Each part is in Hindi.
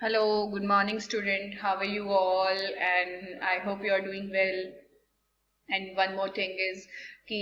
Hello, good morning, student. How are you all? And I hope you are doing well. And one more thing is कि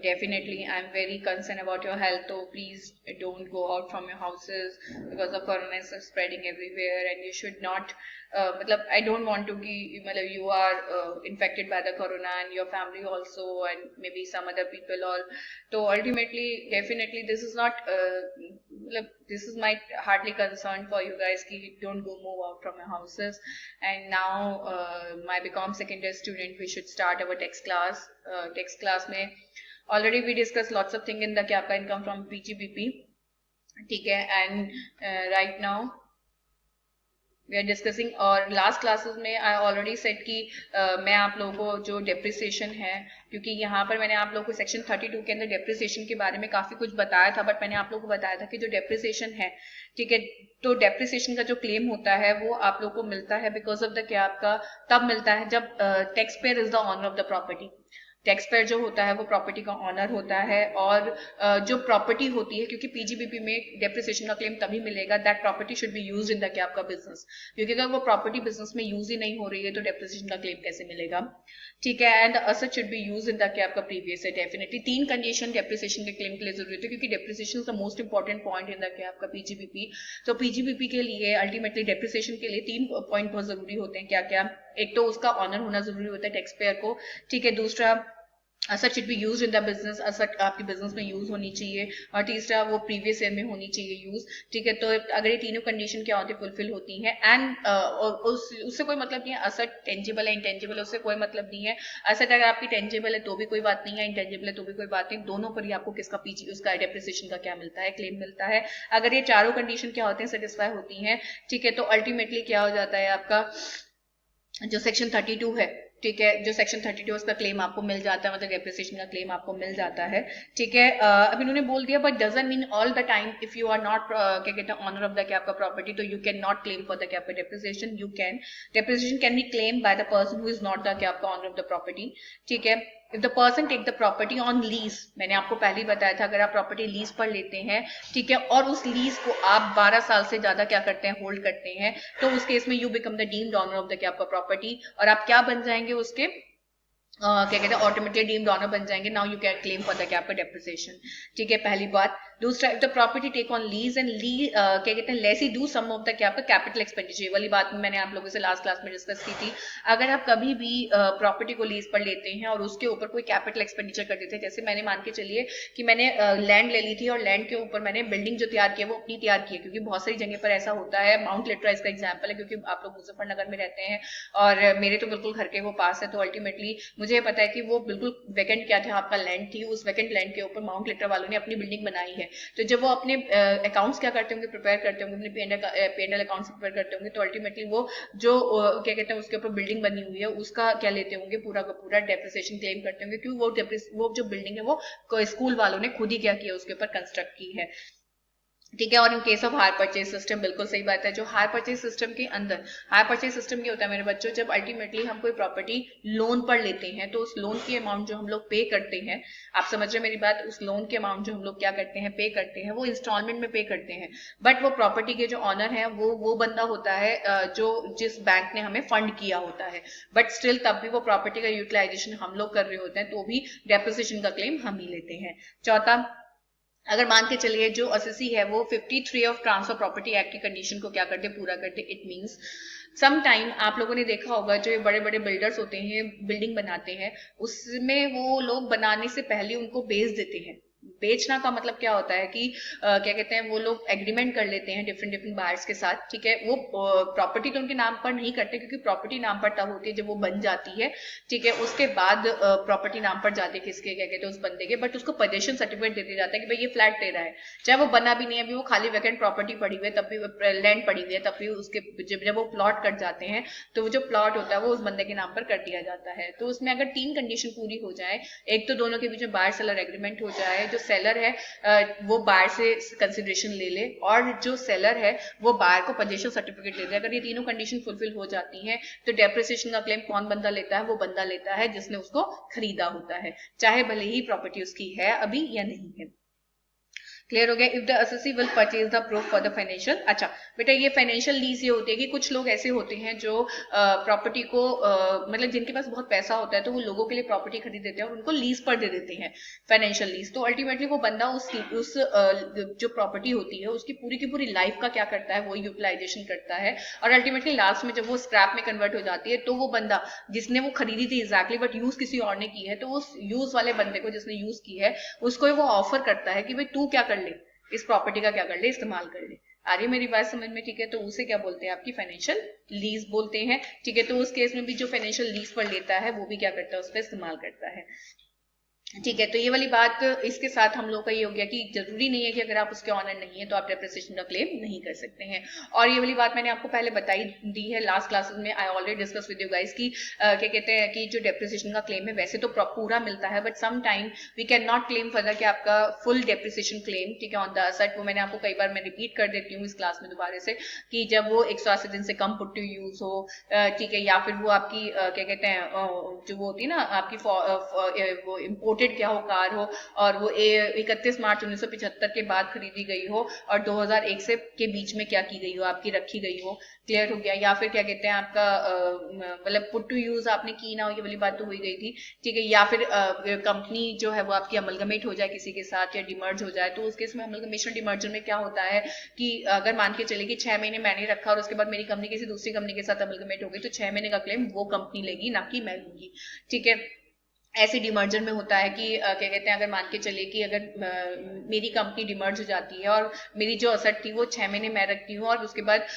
definitely I'm very concerned about your health. So please don't go out from your houses because the corona is spreading everywhere, and you should not. मतलब I don't want to कि मतलब you are infected by the corona and your family also, and maybe some other people all. So ultimately, definitely this is not. मतलब this is my hardly concern for you guys कि don't go move out from your houses. And now my BCom second year student, we should start our text class. Text class में already we discussed lots of things in the कि आपका income from PGBP, ठीक है. And right now we are discussing, और लास्ट क्लासेस में आई ऑलरेडी सेट कि मैं आप लोगों को जो डेप्रिसिएशन है, क्योंकि यहाँ पर मैंने आप लोगों को सेक्शन 32 के अंदर डेप्रिसिएशन के बारे में काफी कुछ बताया था, बट मैंने आप लोगों को बताया था कि जो डेप्रिसिएशन है, ठीक है, तो डेप्रिसिएशन का जो क्लेम होता है वो आप लोग को मिलता है बिकॉज ऑफ द क्या आपका तब मिलता है जब tax payer is the owner of the property. Tax payer जो होता है वो प्रॉपर्टी का ऑनर होता है, और जो प्रॉपर्टी होती है, क्योंकि पीजीबीपी में डेप्रिसिएशन का क्लेम तभी मिलेगा that property should be used in the क्या आपका बिजनेस, क्योंकि अगर वो प्रॉपर्टी बिजनेस में यूज ही नहीं हो रही है तो डेप्रिसिएशन का क्लेम कैसे मिलेगा, ठीक है. And asset should be use in the क्या आपका प्रीवियस है. डेफिनेटली तीन कंडीशन डेप्रिसिएशन के क्लेम के लिए जरूरी होती है, क्योंकि depreciation the most important point in the क्या आपका पीजीबीपी. तो पीजीबीपी के लिए अल्टीमेटली डेप्रिसिएशन के लिए तीन पॉइंट बहुत जरूरी होते हैं. क्या क्या? एक तो उसका ऑनर होना जरूरी होता है टैक्स पेयर को, ठीक है. दूसरा, asset should be use in the business, asset आपके बिजनेस में यूज होनी चाहिए. और तीसरा, वो प्रीवियस ईयर में होनी चाहिए यूज, ठीक है. तो अगर ये तीनों कंडीशन क्या होती है, फुलफिल होती हैं. एंड उससे कोई मतलब नहीं है असट टेंजिबल है इंटेंजिबल है, उससे कोई मतलब नहीं है. असट अगर आपकी टेंजिबल है तो भी कोई बात नहीं है, इंटेंजिबल है तो भी कोई बात नहीं, दोनों पर ही आपको किसका पीजी उसका डेप्रिसिएशन का क्या मिलता है, क्लेम मिलता है. अगर ये चारों कंडीशन क्या होते हैं, सेटिस्फाई होती हैं, ठीक है, तो अल्टीमेटली क्या हो जाता है आपका जो सेक्शन 32 है, ठीक है, जो सेक्शन 32 उसका क्लेम आपको मिल जाता है, मतलब डेप्रिसिएशन का क्लेम आपको मिल जाता है, ठीक है. अब इन्होंने बोल दिया but doesn't mean all the time if you are not क्या कहते हैं ऑनर ऑफ द क्या आपका प्रॉपर्टी, तो you can not claim for the क्या आपका depreciation. You can, depreciation can be claim by the person who is not the क्या आपका ऑनर ऑफ द प्रॉपर्टी, ठीक है. If the person take the property on lease, मैंने आपको पहले ही बताया था, अगर आप प्रॉपर्टी लीज पर लेते हैं, ठीक है, और उस लीज को आप 12 साल से ज्यादा क्या करते हैं, होल्ड करते हैं, तो उस केस में you become the deemed honour of the क्या आपका प्रॉपर्टी, और आप क्या बन जाएंगे उसके क्या कहते हैं ऑटोमेटिकली डीम्ड ऑनर बन जाएंगे. Now you can claim for the क्या आपका डेप्रिसिएशन, ठीक है, पहली बात. दूसरा, if the property take on lease and क्या कहते हैं lessee do some of the क्या आपका कैपिटल एक्सपेंडिचर, वाली बात मैंने आप लोगों से लास्ट क्लास में डिस्कस की थी. अगर आप कभी भी प्रॉपर्टी को लीज पर लेते हैं और उसके ऊपर कोई कैपिटल एक्सपेंडिचर कर देते हैं, जैसे मैंने मान के चलिए कि मैंने लैंड ले ली थी और लैंड के ऊपर मैंने बिल्डिंग जो तैयार की है वो अपनी तैयार की है, क्योंकि बहुत सारी जगह पर ऐसा होता है. माउंट लिट्रा इसका एग्जाम्पल है, क्योंकि आप लोग मुजफ्फरनगर में रहते हैं और मेरे तो बिल्कुल घर के वो पास है, तो अल्टीमेटली मुझे पता है कि वो बिल्कुल वैकेंट क्या था आपका लैंड थी, उस वैकेंट लैंड के ऊपर माउंट लिट्रा वालों ने अपनी बिल्डिंग बनाई है. तो जब वो अपने अकाउंट्स क्या करते होंगे, प्रिपेयर करते होंगे, अपने P and L accounts prepare करते होंगे, तो अल्टीमेटली वो जो क्या कहते हैं उसके ऊपर बिल्डिंग बनी हुई है उसका क्या लेते होंगे, पूरा का पूरा डेप्रिसिएशन क्लेम करते होंगे, क्योंकि वो जो बिल्डिंग है वो स्कूल वालों ने खुद ही क्या किया, उसके ऊपर कंस्ट्रक्ट की है, ठीक है. और in case of hire purchase system, बिल्कुल सही बात है. जो हायर परचेज सिस्टम के अंदर, हायर परचेज सिस्टम क्या होता है मेरे बच्चों, जब अल्टीमेटली हम कोई प्रॉपर्टी लोन पर लेते हैं तो उस लोन की अमाउंट जो हम लोग पे करते हैं, आप समझ रहे हैं मेरी बात, उस लोन की अमाउंट जो हम लोग क्या करते हैं, पे करते हैं, वो इंस्टॉलमेंट में पे करते हैं. बट वो प्रॉपर्टी के जो ऑनर है वो बंदा होता है जो जिस बैंक ने हमें फंड किया होता है, बट स्टिल तब भी वो प्रॉपर्टी का यूटिलाइजेशन हम लोग कर रहे होते हैं, तो भी डेप्रिसिएशन का क्लेम हम ही लेते हैं. चौथा, अगर मान के चलिए जो एसएससी है वो 53 ऑफ ट्रांसफर प्रॉपर्टी एक्ट की कंडीशन को क्या करते, पूरा करते. इट मींस सम टाइम आप लोगों ने देखा होगा जो ये बड़े बड़े बिल्डर्स होते हैं, बिल्डिंग बनाते हैं, उसमें वो लोग बनाने से पहले उनको बेच देते हैं. बेचना का मतलब क्या होता है कि क्या कहते हैं वो लोग एग्रीमेंट कर लेते हैं डिफरेंट डिफरेंट बायर्स के साथ, ठीक है. वो प्रॉपर्टी तो उनके नाम पर नहीं करते, क्योंकि प्रॉपर्टी नाम पर तब होती है जब वो बन जाती है, ठीक है. उसके बाद प्रॉपर्टी नाम पर जाती है किसके, क्या कहते हैं उस बंदे के, बट उसको पोजेशन सर्टिफिकेट दे दिया जाता है कि भाई ये फ्लैट तेरा है, चाहे वो बना भी नहीं है, अभी वो खाली वैकेंट प्रॉपर्टी पड़ी हुई है, तब भी लैंड पड़ी हुई है, तब भी उसके जब वो प्लॉट कट जाते हैं तो वो जो प्लॉट होता है वो उस बंदे के नाम पर कर दिया जाता है. तो उसमें अगर तीन कंडीशन पूरी हो जाए, एक तो दोनों के बीच में बायर सेलर एग्रीमेंट हो जाए, जो सेलर है वो बायर से कंसिडरेशन ले ले, और जो सेलर है वो बायर को पोजेशन सर्टिफिकेट ले दे, अगर ये तीनों कंडीशन फुलफिल हो जाती हैं तो डेप्रिसिएशन का क्लेम कौन बंदा लेता है, वो बंदा लेता है जिसने उसको खरीदा होता है, चाहे भले ही प्रॉपर्टी उसकी है अभी या नहीं है. क्लियर हो गया। If the assessee will purchase the proof for the financial. अच्छा बेटा, ये फाइनेंशियल लीज ये होती है कि कुछ लोग ऐसे होते हैं जो प्रॉपर्टी को मतलब जिनके पास बहुत पैसा होता है तो वो लोगों के लिए प्रॉपर्टी खरीद देते हैं और उनको लीज पर दे देते हैं, फाइनेंशियल लीज। तो अल्टीमेटली वो बंदा उस जो प्रॉपर्टी होती है उसकी की पूरी लाइफ का क्या करता है, वो यूटिलाइजेशन करता है, और अल्टीमेटली लास्ट में जब वो स्क्रैप में कन्वर्ट हो जाती है तो वो बंदा जिसने वो खरीदी थी एग्जैक्टली बट यूज किसी और ने की है, तो उस यूज वाले बंदे को जिसने यूज की है उसको वो ऑफर करता है कि भाई तू क्या कर ले, इस प्रॉपर्टी का क्या कर ले, इस्तेमाल कर ले। आ रही है मेरी बात समझ में? ठीक है, तो उसे क्या बोलते हैं, आपकी फाइनेंशियल लीज बोलते हैं। ठीक है, तो उस केस में भी जो फाइनेंशियल लीज पर लेता है वो भी क्या करता है, उस पर इस्तेमाल करता है। ठीक है, तो ये वाली बात इसके साथ हम लोग का ये हो गया कि जरूरी नहीं है कि अगर आप उसके ऑनर नहीं है तो आप डेप्रिसिएशन का क्लेम नहीं कर सकते हैं। और ये वाली बात मैंने आपको पहले बताई दी है लास्ट क्लासेस में, I already discuss with you guys की क्या कहते हैं कि जो डेप्रिसिएशन का क्लेम है वैसे तो पूरा मिलता है, but some time we can not claim further कि आपका फुल डेप्रिसिएशन क्लेम, ठीक है, ऑन द असेट। वो मैंने आपको कई बार मैं रिपीट कर देती हूँ इस क्लास में दोबारा से कि जब वो 180 दिन से कम पुट टू यूज हो, ठीक है, या फिर वो आपकी क्या कहते हैं जो वो होती है ना आपकी वो इम्पोर्टेड क्या हो कार हो और वो 31 मार्च 1975 के बाद खरीदी गई हो और 2001 से के बीच में क्या की गई हो, आपकी रखी गई हो। क्लियर हो गया। या फिर क्या कहते हैं आपका मतलब पुट टू यूज आपने की ना हो, ये वाली बात तो हुई गई थी। ठीक है, या फिर कंपनी जो है वो आपकी अमलगमेट हो जाए किसी के साथ या डिमर्ज हो जाए, तो उस केस में अमलगमेशन डिमर्जर में क्या होता है कि अगर मान के चले कि 6 महीने मैंने रखा और उसके बाद मेरी कंपनी किसी दूसरी कंपनी के साथ अमलगमेट हो गई, तो 6 महीने का क्लेम वो कंपनी लेगी, ना कि मैं लूंगी। ठीक है, ऐसे डिमर्जर में होता है कि क्या कहते हैं अगर मान के चलिए कि अगर मेरी कंपनी डिमर्ज हो जाती है और मेरी जो असेट थी वो 6 महीने मैं रखती हूँ और उसके बाद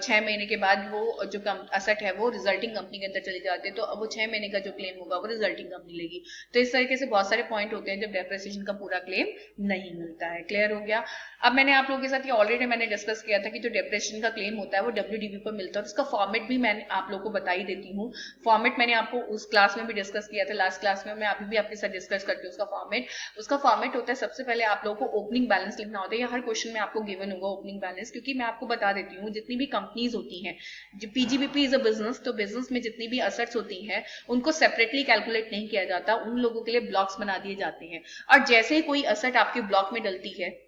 6 महीने के बाद वो जो असेट है वो रिजल्टिंग कंपनी के अंदर चले जाते हैं, तो अब वो 6 महीने का जो क्लेम होगा वो रिजल्टिंग कंपनी लेगी। तो इस तरीके से बहुत सारे पॉइंट होते हैं जब डेप्रिसिएशन का पूरा क्लेम नहीं मिलता है। क्लियर हो गया। अब मैंने आप लोगों के साथ ये ऑलरेडी मैंने डिस्कस किया था कि जो डेप्रिसिएशन का क्लेम होता है वो WDV पर मिलता है, उसका फॉर्मेट भी मैं आप लोगों को बता ही देती हूँ। फॉर्मेट मैंने आपको उस क्लास में भी डिस्कस किया था, लास्ट क्लास में, मैं अभी भी आपके साथ डिस्कस करती हूँ उसका फॉर्मेट। उसका फॉर्मेट होता है, सबसे पहले आप लोगों को ओपनिंग बैलेंस लिखना होता है, या हर क्वेश्चन में आपको गिवन होगा ओपनिंग बैलेंस, क्योंकि मैं आपको बता देती हूँ जितनी भी कंपनीज होती हैं, PGBP इज अ बिजनेस, तो बिजनेस में जितनी भी असेट्स होती हैं उनको सेपरेटली कैलकुलेट नहीं किया जाता, उन लोगों के लिए ब्लॉक्स बना दिए जाते हैं। और जैसे ही कोई असेट आपके ब्लॉक में डलती है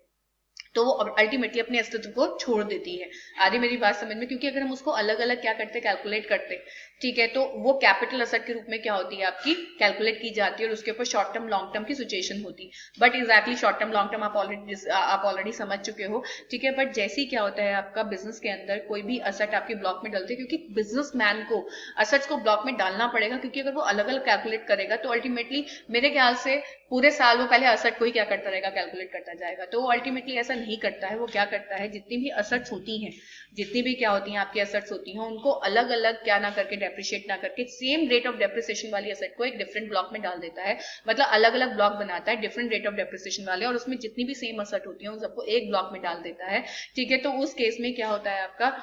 तो वो अल्टीमेटली अपने अस्तित्व को छोड़ देती है। आ रही मेरी बात समझ में? क्योंकि अगर हम उसको अलग अलग क्या करते कैलकुलेट करते, ठीक है, तो वो कैपिटल असेट के रूप में क्या होती है आपकी कैलकुलेट की जाती है और उसके ऊपर शॉर्ट टर्म लॉन्ग टर्म की सिचुएशन होती। But exactly short term long term आप ऑलरेडी समझ चुके हो। ठीक है, बट जैसे ही क्या होता है आपका बिजनेस के अंदर कोई भी असेट आपके ब्लॉक में डलते हैं, क्योंकि बिजनेसमैन को असेट्स को ब्लॉक में डालना पड़ेगा, क्योंकि अगर वो अलग अलग कैलकुलेट करेगा तो अल्टीमेटली मेरे ख्याल से पूरे साल वो पहले असेट को ही क्या करता रहेगा, कैलकुलेट करता जाएगा। तो वो अल्टीमेटली ऐसा नहीं करता है। वो क्या करता है, जितनी भी असेट्स होती हैं, जितनी भी क्या होती हैं आपकी असेट्स होती हैं, उनको अलग अलग क्या ना करके डेप्रिशिएट ना करके सेम रेट ऑफ डेप्रिसिएशन वाली असेट को एक डिफरेंट ब्लॉक में डाल देता है। मतलब अलग अलग ब्लॉक बनाता है डिफरेंट रेट ऑफ डेप्रिसिएशन वाले, और उसमें जितनी भी सेम असेट होती है उन सबको एक ब्लॉक में डाल देता है। ठीक है, तो उस केस में क्या होता है आपका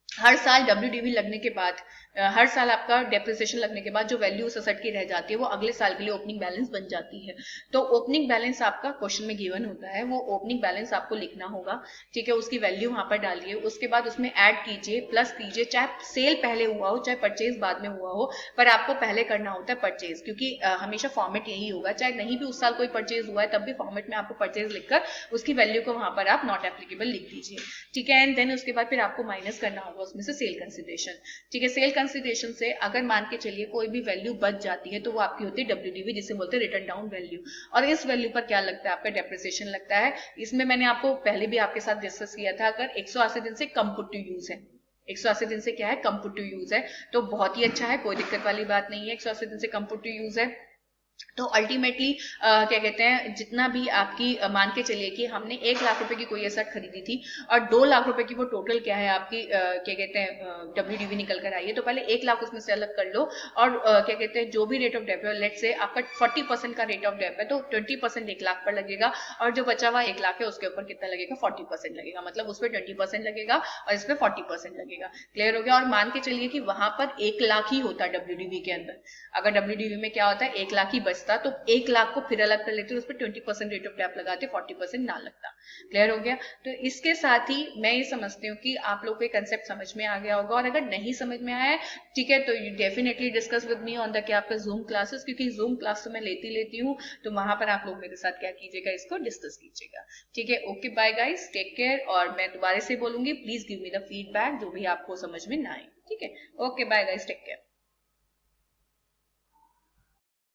हर साल WDV लगने के बाद, हर साल आपका डेप्रिसिएशन लगने के बाद जो वैल्यू उस असेट की रह जाती है वो अगले साल के लिए ओपनिंग बैलेंस बन जाती है। तो ओपनिंग बैलेंस आपका क्वेश्चन में गिवन होता है, वो ओपनिंग बैलेंस आपको लिखना होगा। ठीक है, उसकी वैल्यू वहां पर डालिए, उसके बाद उसमें ऐड कीजिए, प्लस कीजिए, चाहे सेल पहले हुआ हो चाहे परचेज बाद में हुआ हो, पर आपको पहले करना होता है परचेज, क्योंकि हमेशा फॉर्मेट यही होगा, चाहे नहीं भी उस साल कोई परचेज हुआ है तब भी फॉर्मेट में आपको परचेज लिखकर उसकी वैल्यू को वहां पर आप नॉट एप्लीकेबल लिख दीजिए। ठीक है, एंड देन उसके बाद फिर आपको माइनस करना होगा उसमें से सेल कंसिडरेशन। ठीक है, सेल कंसिडरेशन से अगर मान के चलिए कोई भी वैल्यू बच जाती है तो वो आपकी होती है WDV, जिसे बोलते हैं रिटर्न डाउन वैल्यू। और इस वैल्यू पर क्या लगता है, आपका डेप्रिसिएशन लगता है। इसमें मैंने आपको पहले भी आपके साथ डिस्कस किया था, अगर 180 दिन से कम पुट टू यूज है, 180 दिन से क्या है, कम पुट टू यूज है, तो बहुत ही अच्छा है, कोई दिक्कत वाली बात नहीं है। 180 दिन से कम पुट टू यूज है तो अल्टीमेटली क्या कहते हैं जितना भी आपकी मान के चलिए कि हमने 1 लाख रुपए की कोई एसेट खरीदी थी और 2 लाख रुपए की वो टोटल क्या है आपकी क्या कहते हैं WDV निकल कर आई है, तो पहले 1 लाख उसमें से अलग कर लो और क्या कहते हैं जो भी रेट ऑफ डेप है, लेट से आपका 40% का रेट ऑफ डेप है तो 20% 1 लाख पर लगेगा और जो बचा हुआ 1 लाख है उसके ऊपर कितना लगेगा, 40% लगेगा। मतलब उस पर 20% लगेगा और इस पर 40% लगेगा। क्लियर हो गया। और मान के चलिए कि वहां पर 1 लाख ही होता है WDV के अंदर, अगर WDV में क्या होता है 1 लाख ही बचता तो 1 लाख को फिर अलग कर लेते, उस पर 20% रेट ऑफ टैप लगाते, 40% ना लगता। क्लियर हो गया? तो इसके साथ ही मैं ये समझती हूँ कि आप लोग को कंसेप्ट समझ में आ गया होगा, और अगर नहीं समझ में आया है, ठीक है, तो you definitely discuss with me on the क्या आपका जूम क्लासेस, क्योंकि जूम क्लास तो मैं लेती हूँ, तो वहां पर आप लोग मेरे साथ क्या कीजिएगा, इसको डिस्कस कीजिएगा। ठीक है, okay, bye guys, take care. और मैं दोबारा से बोलूंगी, please give me the feedback जो भी आपको समझ में ना आए। ठीक है, okay, bye guys, take care.